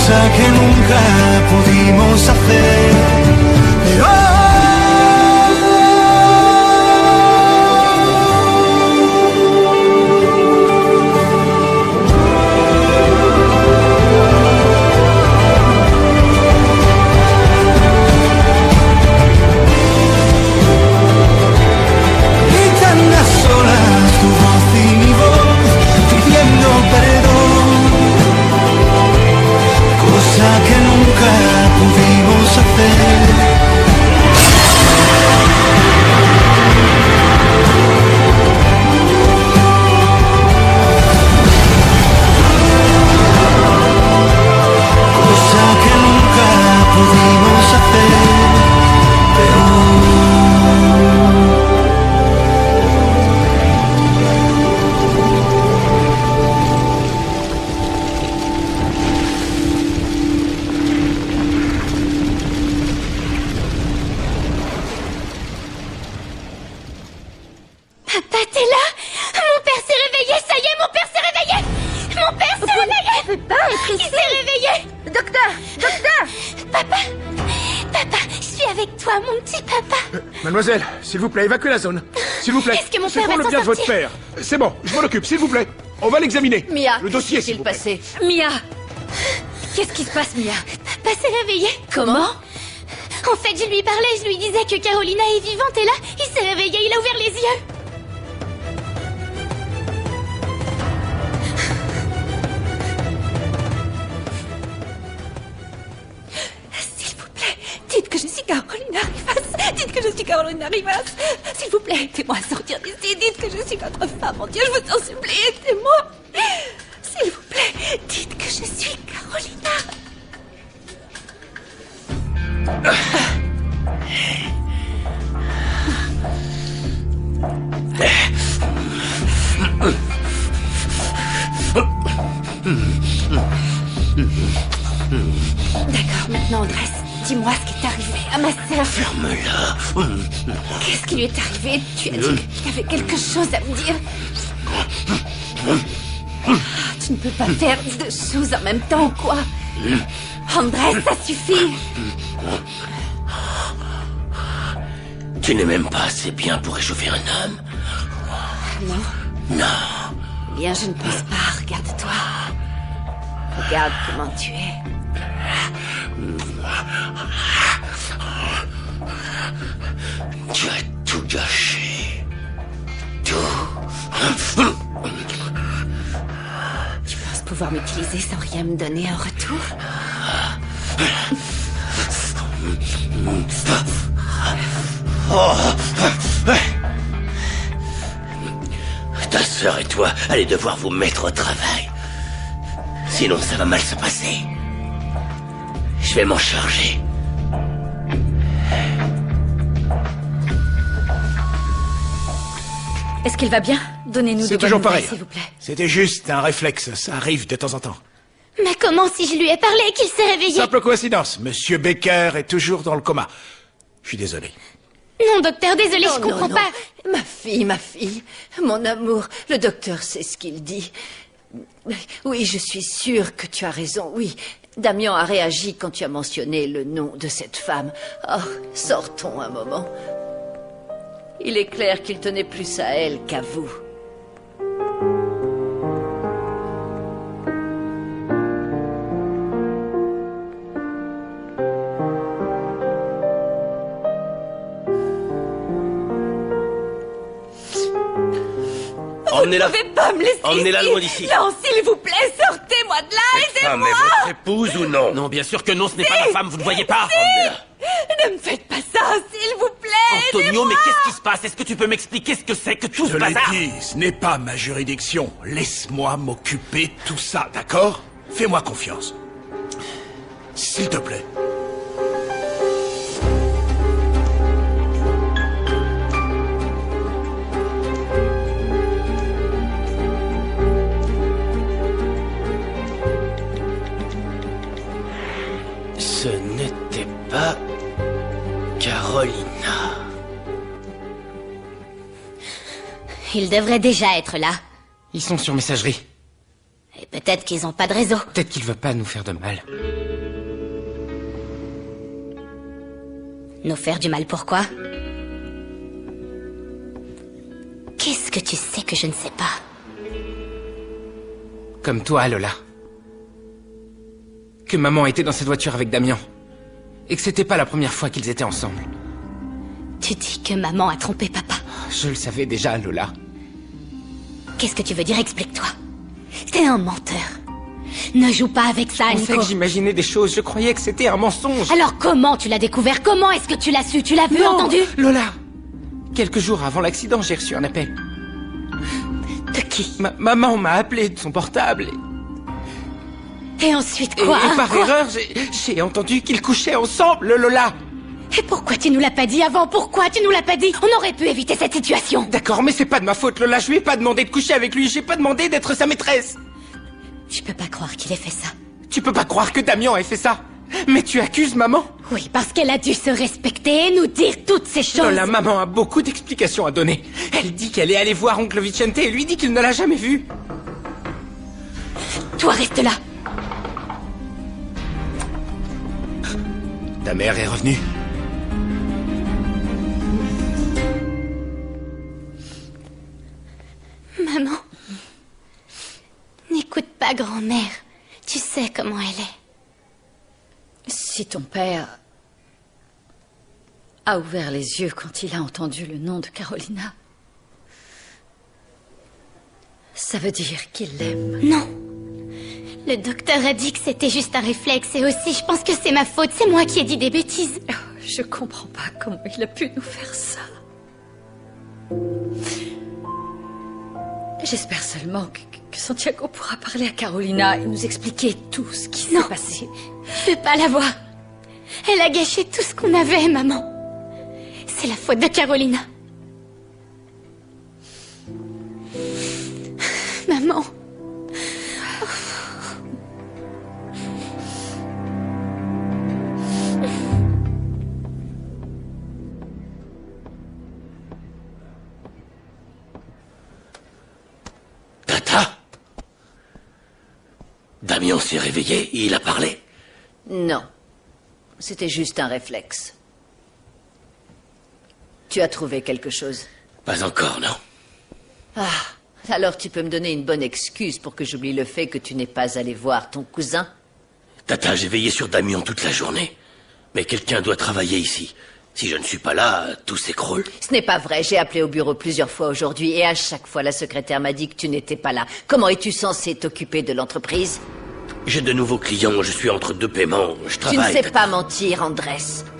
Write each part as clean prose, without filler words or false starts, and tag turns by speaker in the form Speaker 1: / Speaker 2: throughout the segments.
Speaker 1: cosa que nunca pudimos hacer. Pero que nunca pudimos hacer. Cosa que nunca pudimos hacer,
Speaker 2: Papa, t'es là? Mon père s'est réveillé, ça y est, mon père s'est réveillé! Mon père s'est réveillé!
Speaker 3: Vous ne pouvez pas être
Speaker 2: Il
Speaker 3: ici.
Speaker 2: s'est réveillé!
Speaker 3: Docteur! Docteur!
Speaker 2: Papa! Papa, je suis avec toi, mon petit papa!
Speaker 4: Mademoiselle, s'il vous plaît, évacuez la zone. S'il vous plaît.
Speaker 2: Est-ce que mon
Speaker 4: c'est
Speaker 2: père
Speaker 4: pour
Speaker 2: va
Speaker 4: le
Speaker 2: s'en
Speaker 4: bien de votre
Speaker 2: sortir?
Speaker 4: père. C'est bon, je m'en occupe, s'il vous plaît. On va l'examiner.
Speaker 3: Mia,
Speaker 4: le dossier, s'il
Speaker 3: qu'est-il
Speaker 4: vous plaît.
Speaker 3: passé?
Speaker 5: Mia! Qu'est-ce qui se passe, Mia?
Speaker 2: Papa s'est réveillé!
Speaker 5: Comment?
Speaker 2: En fait, je lui parlais, je lui disais que Carolina est vivante et là, il s'est réveillé, il a ouvert les yeux!
Speaker 5: S'il vous plaît, dites que je suis Carolina Rivas. Dites que je suis Carolina Rivas. S'il vous plaît, aidez-moi à sortir d'ici. Dites que je suis votre femme. Mon Dieu, je vous en supplie, aidez-moi. S'il vous plaît, dites que je suis Carolina. D'accord, maintenant, Andrés, dis-moi ce qui est arrivé à ma sœur.
Speaker 6: Ferme-la.
Speaker 5: Qu'est-ce qui lui est arrivé? Tu as dit qu'il y avait quelque chose à me dire. Tu ne peux pas faire deux choses en même temps ou quoi? Andrés, ça suffit.
Speaker 6: Tu n'es même pas assez bien pour réchauffer un homme.
Speaker 5: Non.
Speaker 6: Non.
Speaker 5: Eh bien, je ne pense pas. Regarde-toi. Regarde comment tu es.
Speaker 6: Tu as tout gâché. Tout.
Speaker 5: Tu penses pouvoir m'utiliser sans rien me donner en retour?
Speaker 6: Ta sœur et toi allez devoir vous mettre au travail. Sinon, ça va mal se passer. Je vais m'en charger.
Speaker 5: Est-ce qu'il va bien? Donnez-nous de
Speaker 4: C'est
Speaker 5: bonnes
Speaker 4: toujours
Speaker 5: nouvelles,
Speaker 4: pareil.
Speaker 5: s'il vous plaît.
Speaker 4: C'était juste un réflexe, ça arrive de temps en temps.
Speaker 2: Mais comment si je lui ai parlé qu'il s'est réveillé?
Speaker 4: Simple coïncidence, Monsieur Baker est toujours dans le coma. Je suis désolé.
Speaker 2: Non, docteur, désolé, je
Speaker 3: Non,
Speaker 2: comprends
Speaker 3: non.
Speaker 2: pas.
Speaker 3: Ma fille, mon amour, le docteur sait ce qu'il dit. Oui, je suis sûre que tu as raison, oui. Damian a réagi quand tu as mentionné le nom de cette femme. Oh, sortons un moment. Il est clair qu'il tenait plus à elle qu'à vous.
Speaker 6: Emmenez-la.
Speaker 5: Vous ne pouvez pas me laisser
Speaker 6: Emmenez-la
Speaker 5: ici.
Speaker 6: loin d'ici.
Speaker 5: Non, s'il vous plaît, sortez-moi de là,
Speaker 6: Femme
Speaker 5: aidez-moi.
Speaker 6: est votre épouse ou non?
Speaker 7: Non, bien sûr que non, ce n'est pas ma femme, vous ne voyez pas.
Speaker 5: Ne me faites pas ça, s'il vous plaît.
Speaker 7: Antonio, mais qu'est-ce qui se passe? Est-ce que tu peux m'expliquer ce que c'est que tout
Speaker 4: Je
Speaker 7: ce
Speaker 4: l'ai
Speaker 7: bazar?
Speaker 4: dit, ce n'est pas ma juridiction. Laisse-moi m'occuper de tout ça, d'accord? Fais-moi confiance. S'il te plaît.
Speaker 6: Ce n'était pas Carolina.
Speaker 2: Il devrait déjà être là.
Speaker 7: Ils sont sur messagerie.
Speaker 2: Eh peut-être qu'ils ont pas de réseau.
Speaker 8: Peut-être qu'il veut pas nous faire de mal.
Speaker 2: Nous faire du mal, pourquoi? Qu'est-ce que tu sais que je ne sais pas?
Speaker 8: Comme toi, Lola. Que maman était dans cette voiture avec Damien. Et que c'était pas la première fois qu'ils étaient ensemble.
Speaker 2: Tu dis que maman a trompé papa.
Speaker 8: Je le savais déjà, Lola.
Speaker 2: Qu'est-ce que tu veux dire? Explique-toi. T'es un menteur. Ne joue pas avec ça,
Speaker 8: En
Speaker 2: Nico.
Speaker 8: fait, j'imaginais des choses. Je croyais que c'était un mensonge.
Speaker 2: Alors comment tu l'as découvert? Comment est-ce que tu l'as su? Tu l'as vu,
Speaker 8: Non,
Speaker 2: entendu?
Speaker 8: Lola. Quelques jours avant l'accident, j'ai reçu un appel.
Speaker 2: De qui?
Speaker 8: Maman m'a appelé de son portable.
Speaker 2: Et ensuite
Speaker 8: Et,
Speaker 2: quoi?
Speaker 8: et par
Speaker 2: Quoi?
Speaker 8: erreur, j'ai entendu qu'ils couchaient ensemble, Lola.
Speaker 2: Et pourquoi tu nous l'as pas dit avant? Pourquoi tu nous l'as pas dit? On aurait pu éviter cette situation.
Speaker 8: D'accord, mais c'est pas de ma faute, Lola. Je lui ai pas demandé de coucher avec lui. J'ai pas demandé d'être sa maîtresse.
Speaker 2: Je peux pas croire qu'il ait fait ça.
Speaker 8: Tu peux pas croire que Damien ait fait ça. Mais tu accuses maman.
Speaker 2: Oui, parce qu'elle a dû se respecter et nous dire toutes ces choses.
Speaker 8: Lola, maman a beaucoup d'explications à donner. Elle dit qu'elle est allée voir oncle Vicente et lui dit qu'il ne l'a jamais vu.
Speaker 2: Toi, reste là.
Speaker 4: Ta mère est revenue?
Speaker 2: Maman, n'écoute pas grand-mère. Tu sais comment elle est.
Speaker 3: Si ton père a ouvert les yeux quand il a entendu le nom de Carolina, ça veut dire qu'il l'aime.
Speaker 2: Non. Le docteur a dit que c'était juste un réflexe et aussi je pense que c'est ma faute. C'est moi qui ai dit des bêtises.
Speaker 3: Je comprends pas comment il a pu nous faire ça. J'espère seulement que Santiago pourra parler à Carolina et nous expliquer tout ce qui s'est passé.
Speaker 2: Je veux pas la voir. Elle a gâché tout ce qu'on avait, maman. C'est la faute de Carolina. Maman.
Speaker 6: Tata? Damien s'est réveillé et il a parlé?
Speaker 3: Non. C'était juste un réflexe. Tu as trouvé quelque chose?
Speaker 6: Pas encore, non.
Speaker 3: Ah, alors tu peux me donner une bonne excuse pour que j'oublie le fait que tu n'es pas allé voir ton cousin?
Speaker 6: Tata, j'ai veillé sur Damien toute la journée. Mais quelqu'un doit travailler ici. Si je ne suis pas là, tout s'écroule.
Speaker 3: Ce n'est pas vrai, j'ai appelé au bureau plusieurs fois aujourd'hui et à chaque fois la secrétaire m'a dit que tu n'étais pas là. Comment es-tu censé t'occuper de l'entreprise?
Speaker 6: J'ai de nouveaux clients, je suis entre deux paiements, je
Speaker 3: Tu
Speaker 6: travaille.
Speaker 3: ne sais pas mentir, Andrés.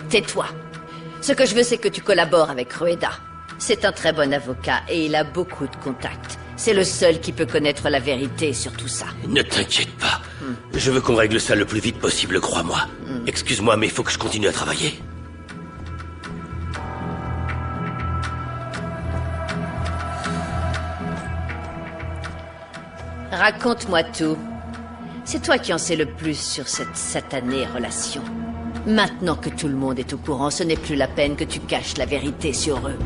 Speaker 3: Tais-toi. Ce que je veux, c'est que tu collabores avec Rueda. C'est un très bon avocat et il a beaucoup de contacts. C'est le seul qui peut connaître la vérité sur tout ça.
Speaker 6: Ne t'inquiète pas. Je veux qu'on règle ça le plus vite possible, crois-moi. Excuse-moi, mais il faut que je continue à travailler.
Speaker 3: Raconte-moi tout. C'est toi qui en sais le plus sur cette satanée relation. Maintenant que tout le monde est au courant, ce n'est plus la peine que tu caches la vérité sur eux.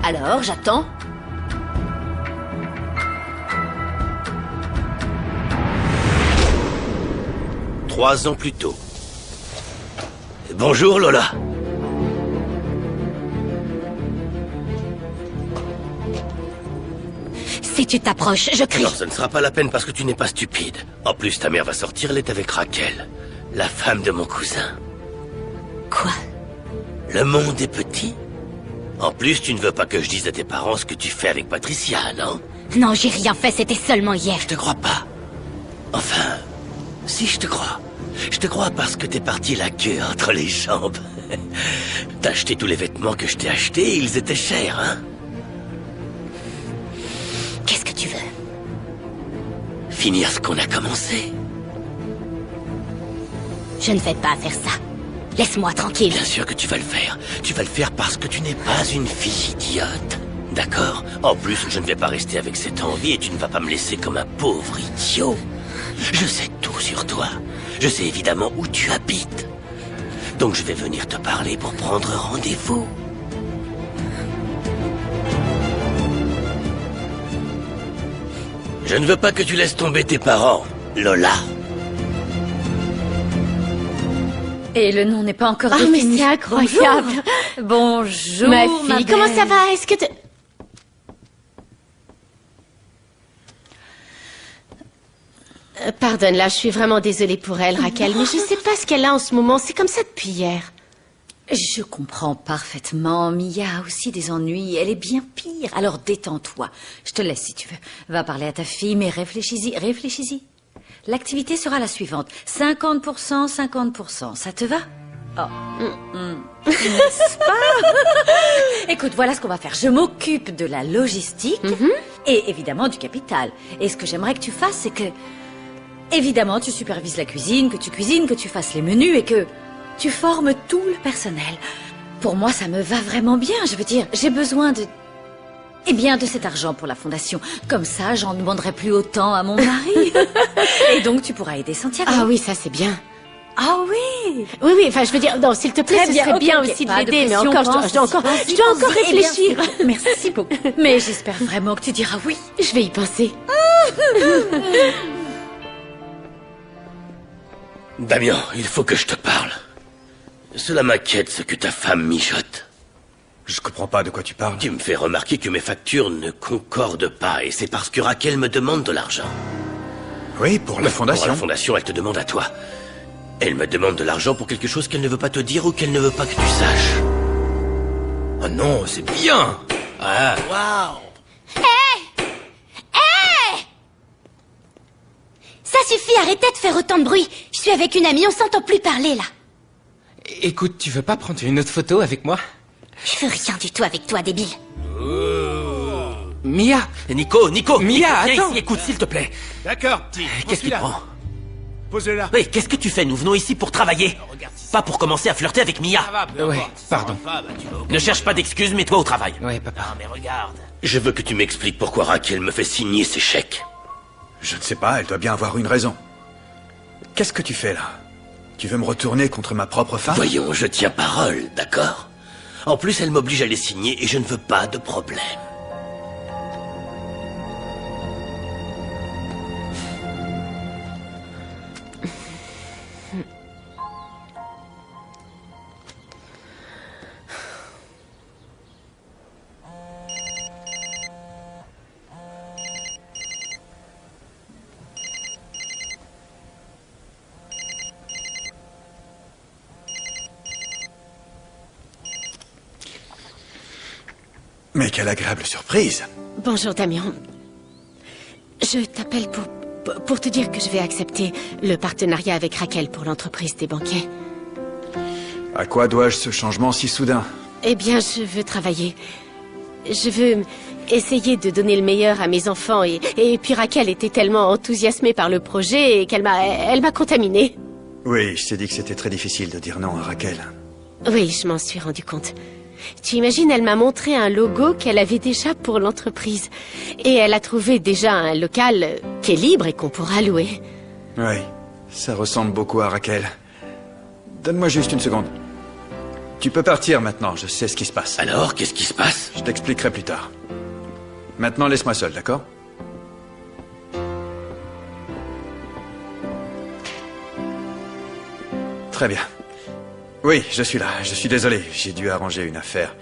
Speaker 3: Alors, j'attends.
Speaker 6: Trois ans plus tôt. Bonjour, Lola.
Speaker 2: Si tu t'approches, je crie.
Speaker 6: Non, ça ne sera pas la peine parce que tu n'es pas stupide. En plus, ta mère va sortir, elle est avec Raquel, la femme de mon cousin.
Speaker 2: Quoi?
Speaker 6: Le monde est petit. En plus, tu ne veux pas que je dise à tes parents ce que tu fais avec Patricia, non?
Speaker 2: Non, j'ai rien fait, c'était seulement hier.
Speaker 6: Je te crois pas. Enfin, si je te crois. Je te crois parce que t'es parti la queue entre les jambes. T'as acheté tous les vêtements que je t'ai achetés, ils étaient chers, hein?
Speaker 2: Qu'est-ce que tu veux?
Speaker 6: Finir ce qu'on a commencé.
Speaker 2: Je ne vais pas faire ça. Laisse-moi tranquille.
Speaker 6: Bien sûr que tu vas le faire. Tu vas le faire parce que tu n'es pas une fille idiote. D'accord? En plus, je ne vais pas rester avec cette envie et tu ne vas pas me laisser comme un pauvre idiot. Je sais tout sur toi. Je sais évidemment où tu habites. Donc je vais venir te parler pour prendre rendez-vous. Je ne veux pas que tu laisses tomber tes parents, Lola.
Speaker 3: Et le nom n'est pas encore
Speaker 5: Oh, mais
Speaker 3: défini.
Speaker 5: c'est incroyable.
Speaker 3: Bonjour,
Speaker 5: Ma fille, comment ça
Speaker 3: belle.
Speaker 5: va? Est-ce que tu... Pardonne, là, je suis vraiment désolée pour elle, Raquel, mais je sais pas ce qu'elle a en ce moment. C'est comme ça depuis hier.
Speaker 3: Je comprends parfaitement. Mia a aussi des ennuis. Elle est bien pire. Alors détends-toi. Je te laisse si tu veux. Va parler à ta fille, mais réfléchis-y. Réfléchis-y. L'activité sera la suivante. 50%, 50%. Ça te va? Oh. N'est-ce pas? Écoute, voilà ce qu'on va faire. Je m'occupe de la logistique et évidemment du capital. Et ce que j'aimerais que tu fasses, c'est que... Évidemment, tu supervises la cuisine, que tu cuisines, que tu fasses les menus et que tu formes tout le personnel. Pour moi, ça me va vraiment bien. Je veux dire, j'ai besoin de... Eh bien, de cet argent pour la fondation. Comme ça, j'en demanderai plus autant à mon mari. Et donc, tu pourras aider Santiago.
Speaker 5: Ah oui, ça c'est bien.
Speaker 3: Ah oui.
Speaker 5: Oui, oui, enfin, je veux dire, non, s'il te plaît,
Speaker 3: Très
Speaker 5: ce
Speaker 3: bien,
Speaker 5: serait
Speaker 3: ok,
Speaker 5: bien
Speaker 3: ok.
Speaker 5: aussi de
Speaker 3: Pas
Speaker 5: l'aider, mais
Speaker 3: pression,
Speaker 5: encore,
Speaker 3: pense,
Speaker 5: je dois encore
Speaker 3: vas-y,
Speaker 5: réfléchir.
Speaker 3: bien. Merci beaucoup. Mais j'espère vraiment que tu diras oui.
Speaker 5: Je vais y penser.
Speaker 6: Damien, il faut que je te parle. Cela m'inquiète ce que ta femme mijote.
Speaker 4: Je comprends pas de quoi tu parles.
Speaker 6: Tu me fais remarquer que mes factures ne concordent pas, et c'est parce que Raquel me demande de l'argent.
Speaker 4: Oui, pour la
Speaker 6: Pour la
Speaker 4: fondation.
Speaker 6: fondation, elle te demande à toi. Elle me demande de l'argent pour quelque chose qu'elle ne veut pas te dire ou qu'elle ne veut pas que tu saches.
Speaker 8: Oh non, c'est bien.
Speaker 6: Ah,
Speaker 2: Ça suffit, arrêtez de faire autant de bruit. Je suis avec une amie, on s'entend plus parler, là.
Speaker 8: Écoute, tu veux pas prendre une autre photo avec moi?
Speaker 2: Je veux rien du tout avec toi, débile.
Speaker 8: Mia.
Speaker 7: Nico,
Speaker 8: Mia,
Speaker 7: viens
Speaker 8: attends.
Speaker 7: ici, écoute, s'il te plaît.
Speaker 4: D'accord, petit.
Speaker 7: Qu'est-ce qui te prend?
Speaker 4: Pose-le là.
Speaker 7: Oui, qu'est-ce que tu fais? Nous venons ici pour travailler. Pas pour commencer à flirter avec Mia.
Speaker 8: Ouais, pardon.
Speaker 7: Ne cherche pas d'excuses, mets-toi au travail.
Speaker 8: Ouais, papa.
Speaker 7: Mais regarde.
Speaker 6: je veux que tu m'expliques pourquoi Raquel me fait signer ces chèques.
Speaker 4: Je ne sais pas, elle doit bien avoir une raison. Qu'est-ce que tu fais là? Tu veux me retourner contre ma propre femme?
Speaker 6: Voyons, je tiens parole, d'accord? En plus, elle m'oblige à les signer et je ne veux pas de problème.
Speaker 4: Mais quelle agréable surprise.
Speaker 5: Bonjour, Damien. Je t'appelle pour te dire que je vais accepter le partenariat avec Raquel pour l'entreprise des banquets.
Speaker 4: À quoi dois-je ce changement si soudain?
Speaker 5: Eh bien, je veux travailler. Je veux essayer de donner le meilleur à mes enfants et puis Raquel était tellement enthousiasmée par le projet qu'elle m'a contaminée.
Speaker 4: Oui, je t'ai dit que c'était très difficile de dire non à Raquel.
Speaker 5: Oui, je m'en suis rendu compte. Tu imagines, elle m'a montré un logo qu'elle avait déjà pour l'entreprise. Et elle a trouvé déjà un local qui est libre et qu'on pourra louer.
Speaker 4: Oui, ça ressemble beaucoup à Raquel. Donne-moi juste une seconde. Tu peux partir maintenant, je sais ce qui se passe.
Speaker 6: Alors, qu'est-ce qui se passe?
Speaker 4: Je t'expliquerai plus tard. Maintenant, laisse-moi seul, d'accord? Très bien. Oui, je suis là. Je suis désolé. J'ai dû arranger une affaire.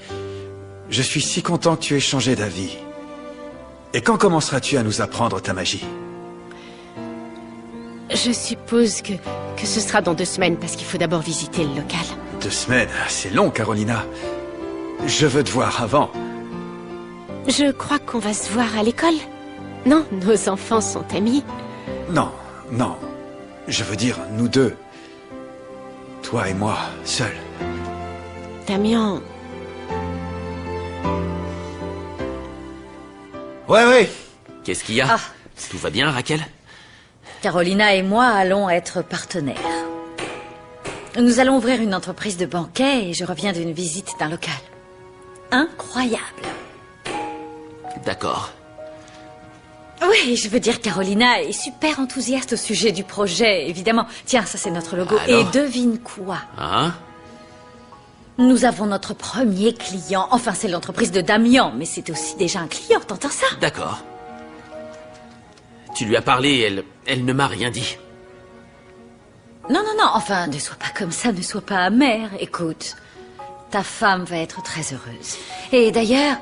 Speaker 4: Je suis si content que tu aies changé d'avis. Et quand commenceras-tu à nous apprendre ta magie?
Speaker 5: Je suppose que ce sera dans 2 semaines parce qu'il faut d'abord visiter le local.
Speaker 4: 2 semaines, c'est long, Carolina. Je veux te voir avant.
Speaker 5: Je crois qu'on va se voir à l'école. Non, nos enfants sont amis.
Speaker 4: Non, non. Je veux dire, nous deux. Toi et moi, seuls.
Speaker 5: Damien,
Speaker 4: Ouais.
Speaker 7: Qu'est-ce qu'il y a?
Speaker 3: Ah.
Speaker 7: Tout va bien, Raquel?
Speaker 3: Carolina et moi allons être partenaires. Nous allons ouvrir une entreprise de banquet et je reviens d'une visite d'un local. Incroyable.
Speaker 7: D'accord.
Speaker 3: Oui, je veux dire, Carolina est super enthousiaste au sujet du projet, évidemment. Tiens, ça c'est notre logo.
Speaker 7: Alors
Speaker 3: Et devine quoi?
Speaker 7: Hein?
Speaker 3: Nous avons notre premier client. Enfin, c'est l'entreprise de Damien, mais c'est aussi déjà un client, t'entends ça?
Speaker 7: D'accord. Tu lui as parlé, elle ne m'a rien dit.
Speaker 5: Non, enfin, ne sois pas comme ça, ne sois pas amère. Écoute, ta femme va être très heureuse. Et d'ailleurs,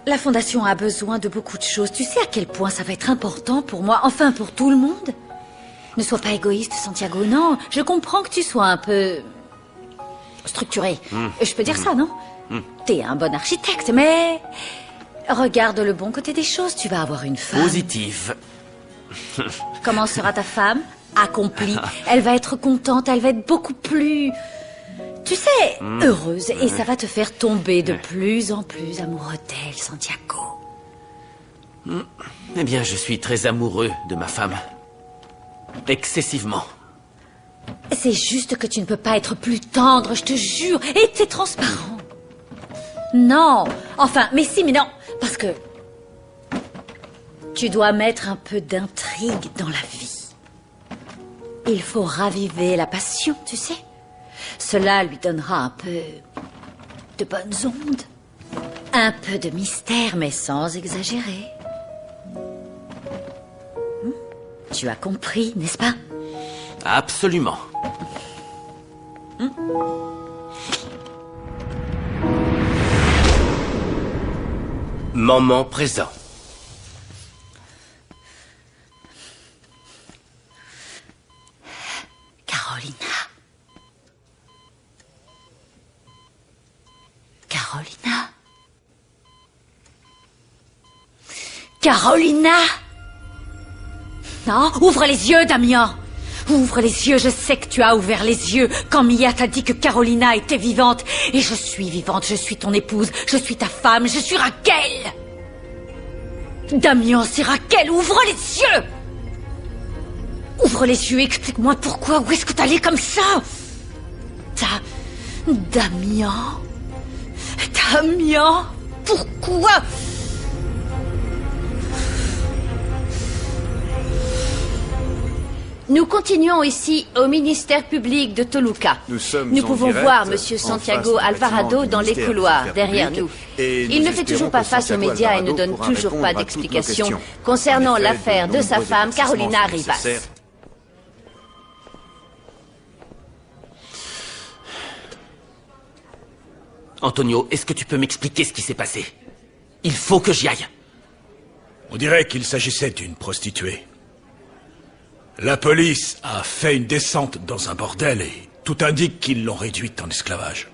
Speaker 5: la Fondation a besoin de beaucoup de choses. Tu sais à quel point ça va être important pour moi, enfin pour tout le monde. Ne sois pas égoïste, Santiago, non. Je comprends que tu sois un peu structuré. Je peux dire ça, non? T'es un bon architecte, mais regarde le bon côté des choses. Tu vas avoir une femme.
Speaker 7: Positive.
Speaker 5: Comment sera ta femme? Accomplie. Elle va être contente, elle va être beaucoup plus, tu sais, heureuse. Et ça va te faire tomber de plus en plus amoureux d'elle, Santiago.
Speaker 7: Eh bien, je suis très amoureux de ma femme. Excessivement.
Speaker 5: C'est juste que tu ne peux pas être plus tendre, je te jure. Et t'es transparent. Non. Enfin, mais si, mais non. Parce que tu dois mettre un peu d'intrigue dans la vie. Il faut raviver la passion, tu sais. Cela lui donnera un peu de bonnes ondes. Un peu de mystère, mais sans exagérer. Tu as compris, n'est-ce pas?
Speaker 7: Absolument.
Speaker 6: Moment présent.
Speaker 5: Carolina. Carolina. Carolina! Non, ouvre les yeux, Damien! Ouvre les yeux, je sais que tu as ouvert les yeux quand Mia t'a dit que Carolina était vivante. Et je suis vivante, je suis ton épouse, je suis ta femme, je suis Raquel! Damien, c'est Raquel, ouvre les yeux! Ouvre les yeux, explique-moi pourquoi, où est-ce que t'allais comme ça? Damien? Damien? Pourquoi?
Speaker 3: Nous continuons ici au ministère public de Toluca. Nous pouvons voir Monsieur Santiago Alvarado dans les couloirs, derrière nous. Il ne fait toujours pas face aux médias et ne donne toujours pas d'explications concernant l'affaire de sa femme, Carolina Rivas.
Speaker 7: Antonio, est-ce que tu peux m'expliquer ce qui s'est passé? Il faut que j'y aille.
Speaker 9: On dirait qu'il s'agissait d'une prostituée. La police a fait une descente dans un bordel et tout indique qu'ils l'ont réduite en esclavage.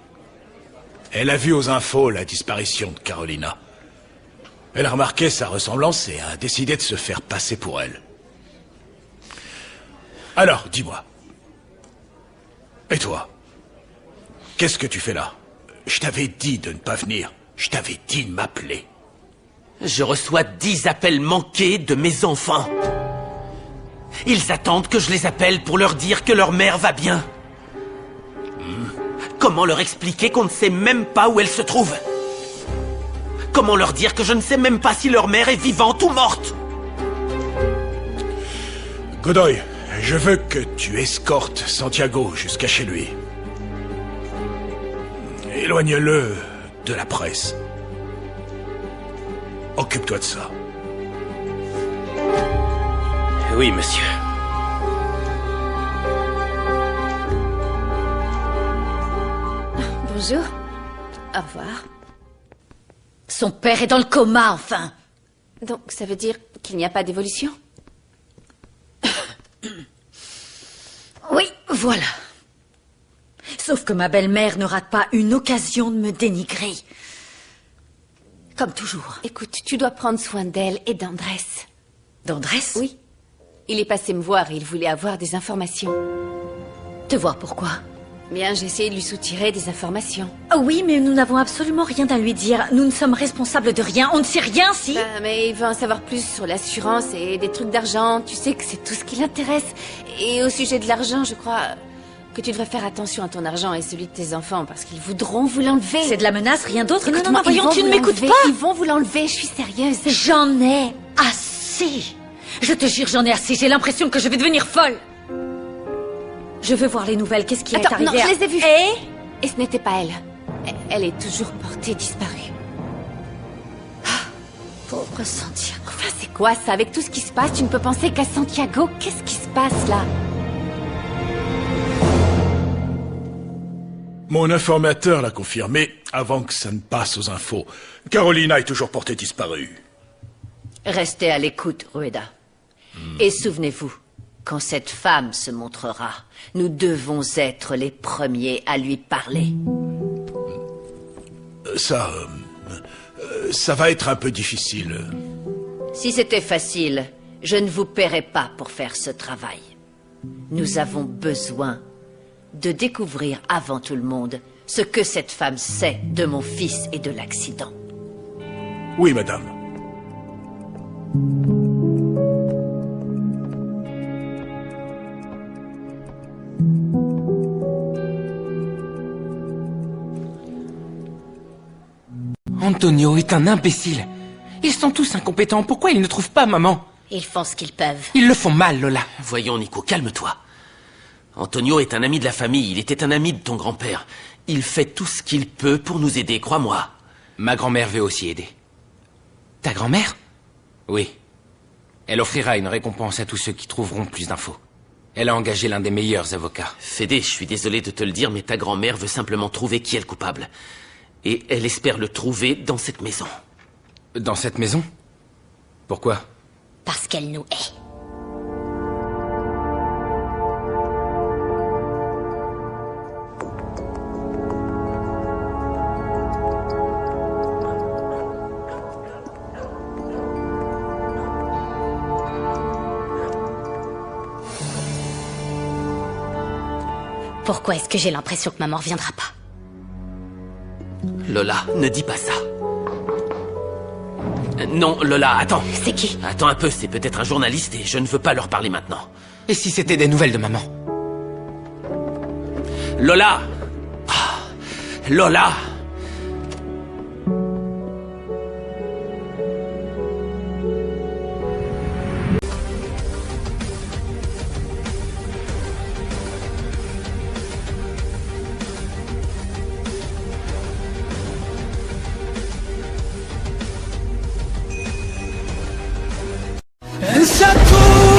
Speaker 9: Elle a vu aux infos la disparition de Carolina. Elle a remarqué sa ressemblance et a décidé de se faire passer pour elle. Alors, dis-moi. Et toi? Qu'est-ce que tu fais là? Je t'avais dit de ne pas venir. Je t'avais dit de m'appeler.
Speaker 7: Je reçois 10 appels manqués de mes enfants. Ils attendent que je les appelle pour leur dire que leur mère va bien. Comment leur expliquer qu'on ne sait même pas où elle se trouve? Comment leur dire que je ne sais même pas si leur mère est vivante ou morte?
Speaker 9: Godoy, je veux que tu escortes Santiago jusqu'à chez lui. Éloigne-le de la presse. Occupe-toi de ça.
Speaker 6: Oui, monsieur.
Speaker 3: Bonjour. Au revoir.
Speaker 5: Son père est dans le coma, enfin.
Speaker 3: Donc, ça veut dire qu'il n'y a pas d'évolution?
Speaker 5: Oui, voilà. Sauf que ma belle-mère ne rate pas une occasion de me dénigrer. Comme toujours.
Speaker 3: Écoute, tu dois prendre soin d'elle et d'Andrés.
Speaker 5: D'Andrés?
Speaker 3: Oui. Il est passé me voir et il voulait avoir des informations.
Speaker 5: Te voir pourquoi?
Speaker 3: Bien, j'ai essayé de lui soutirer des informations.
Speaker 5: Ah oui, mais nous n'avons absolument rien à lui dire. Nous ne sommes responsables de rien. On ne sait rien, si.
Speaker 3: Bah, mais il veut en savoir plus sur l'assurance et des trucs d'argent. Tu sais que c'est tout ce qui l'intéresse. Et au sujet de l'argent, je crois que tu devrais faire attention à ton argent et celui de tes enfants parce qu'ils voudront vous l'enlever.
Speaker 5: C'est de la menace, rien d'autre.
Speaker 3: Non,
Speaker 5: Écoute-moi,
Speaker 3: ils
Speaker 5: voyons,
Speaker 3: vont
Speaker 5: tu
Speaker 3: vous
Speaker 5: ne m'écoutes
Speaker 3: l'enlever.
Speaker 5: pas.
Speaker 3: Ils vont vous l'enlever, je suis sérieuse.
Speaker 5: J'en ai assez. Je te jure, j'en ai assez. J'ai l'impression que je vais devenir folle. Je veux voir les nouvelles. Qu'est-ce qui est
Speaker 3: Attends,
Speaker 5: arrivé
Speaker 3: non, je les ai vues.
Speaker 5: Et
Speaker 3: Et ce n'était pas elle. Elle est toujours portée disparue.
Speaker 5: pauvre Santiago.
Speaker 3: Enfin, c'est
Speaker 5: quoi ça? Avec tout ce qui se passe, tu ne peux penser qu'à Santiago? Qu'est-ce qui se passe là?
Speaker 9: Mon informateur l'a confirmé avant que ça ne passe aux infos. Carolina est toujours portée disparue.
Speaker 3: Restez à l'écoute, Rueda. Et souvenez-vous, quand cette femme se montrera, nous devons être les premiers à lui parler.
Speaker 9: Ça va être un peu difficile.
Speaker 3: Si c'était facile, je ne vous paierais pas pour faire ce travail. Nous avons besoin de découvrir avant tout le monde ce que cette femme sait de mon fils et de l'accident.
Speaker 9: Oui, madame.
Speaker 8: Antonio est un imbécile. Ils sont tous incompétents. Pourquoi ils ne trouvent pas maman?
Speaker 2: Ils font ce qu'ils peuvent.
Speaker 8: Ils le font mal, Lola.
Speaker 7: Voyons, Nico, calme-toi. Antonio est un ami de la famille, il était un ami de ton grand-père. Il fait tout ce qu'il peut pour nous aider, crois-moi.
Speaker 8: Ma grand-mère veut aussi aider. Ta grand-mère? Oui. Elle offrira une récompense à tous ceux qui trouveront plus d'infos. Elle a engagé l'un des meilleurs avocats.
Speaker 7: Fédé, je suis désolé de te le dire, mais ta grand-mère veut simplement trouver qui est le coupable. Et elle espère le trouver dans cette maison.
Speaker 8: Dans cette maison? Pourquoi?
Speaker 2: Parce qu'elle nous hait. Pourquoi est-ce que j'ai l'impression que maman reviendra pas?
Speaker 7: Lola, ne dis pas ça. Non, Lola, attends.
Speaker 2: C'est qui?
Speaker 7: Attends un peu, c'est peut-être un journaliste et je ne veux pas leur parler maintenant.
Speaker 8: Et si c'était des nouvelles de maman?
Speaker 7: Lola! Ah, Lola!